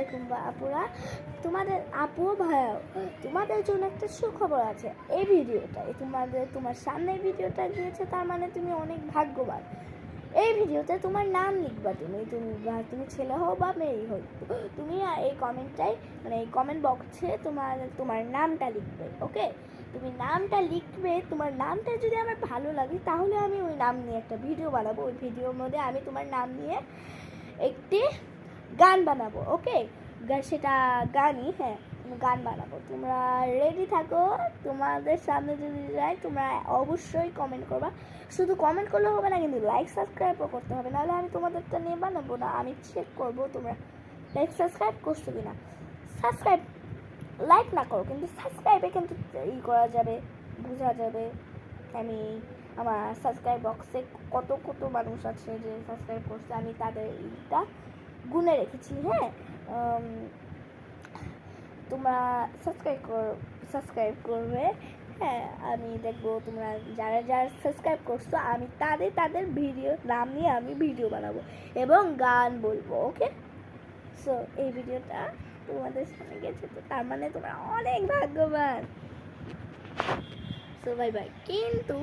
আলাইকুম আপুরা, তোমাদের আপু ভাইয়াও, তোমাদের জন্য একটা সুখবর আছে। এই ভিডিওটাই তোমার সামনে ভিডিওটা গিয়েছে, তার মানে তুমি অনেক ভাগ্যবান। এই ভিডিওতে তোমার নাম লিখবা, তুমি ছেলে হও বা মেয়ে হও, তুমি এই কমেন্টটাই মানে এই কমেন্ট বক্সে তোমার নামটা লিখবে। ওকে, তুমি নামটা লিখবে। তোমার নামটা যদি আমার ভালো লাগে তাহলে আমি ওই নাম নিয়ে একটা ভিডিও বানাবো। ওই ভিডিওর মধ্যে আমি তোমার নাম নিয়ে একটি গান বানাবো। ওকে, সেটা গানই, হ্যাঁ গান বানাবো। তোমরা রেডি থাকো। তোমাদের সামনে যদি যাই তোমরা অবশ্যই কমেন্ট করবা। শুধু কমেন্ট করলে হবে না, কিন্তু লাইক সাবস্ক্রাইবও করতে হবে, নাহলে আমি তোমাদেরটা নিয়ে বানাবো না। আমি চেক করবো তোমরা লাইক সাবস্ক্রাইব করছো কিনা। সাবস্ক্রাইব লাইক না করো, কিন্তু সাবস্ক্রাইবে কিন্তু করা যাবে, বোঝা যাবে আমি আমার সাবস্ক্রাইব বক্সে কত কত মানুষ আছে যে সাবস্ক্রাইব করছে, আমি তাদের এইটা গুনে রেখেছি। হ্যাঁ, তোমরা সাবস্ক্রাইব করবে। হ্যাঁ, আমি দেখবো তোমরা যারা সাবস্ক্রাইব করছো, আমি তাদের ভিডিও নাম নিয়ে আমি ভিডিও বানাবো এবং গান বলবো। ওকে, সো এই ভিডিওটা তোমাদের সামনে গেছে, তো তার মানে তোমরা অনেক ভাগ্যবান। So bye bye. কিন্তু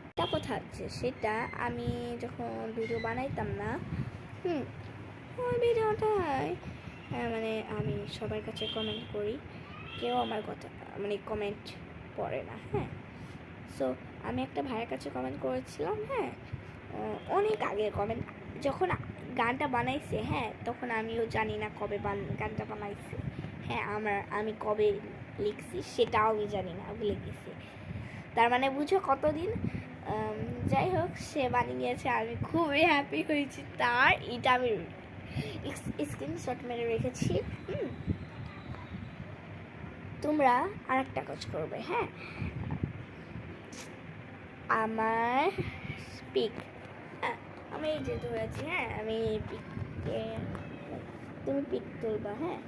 একটা কথা আছে, সেটা আমি যখন ভিডিও বানাইতাম না, ওই ভিডিওটায় মানে আমি সবার কাছে কমেন্ট করি, কেউ আমার কথা মানে কমেন্ট পড়ে না। হ্যাঁ, সো আমি একটা ভাইয়ের কাছে কমেন্ট করেছিলাম। হ্যাঁ, অনেক আগে কমেন্ট, যখন গানটা বানাইছে, হ্যাঁ তখন আমিও জানি না কবে গানটা বানাইছে। হ্যাঁ, আমি কবে লিখছি সেটাও আমি জানি না, ভুলে গেছি। তার মানে বুঝো কতদিন। যাই হোক, সে বানিয়েছে, আমি খুবই হ্যাপি হয়েছি। তার এটা আমি স্ক্রিনশট মেরে রেখেছি। তোমরা আর একটা কাজ করবে। হ্যাঁ, আমার পিক, হ্যাঁ আমি এই যে ধরেছি, হ্যাঁ আমি পিককে, তুমি পিক তুলবা। হ্যাঁ,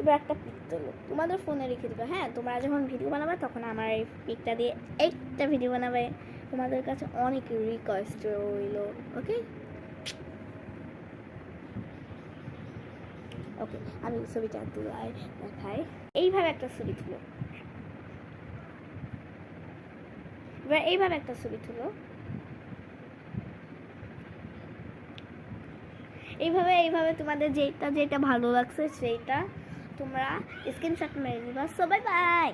এবার একটা পিক তুলো, তোমাদের ফোনে রেখে দেবে। হ্যাঁ, তোমরা যখন ভিডিও বানাবে তখন আমার এই পিকটা দিয়ে একটা ভিডিও বানাবে। তোমাদের কাছে অনেক রিকোয়েস্ট রইল। ওকে ওকে, আমি ছবিটা তুলাই দেখাই। এইভাবে একটা ছবি তুলো, এবার এইভাবে একটা ছবি তুলো, এইভাবে তোমাদের যেটা ভালো লাগছে সেইটা তোমরা স্ক্রিনশট মেরে নিবা। So bye bye.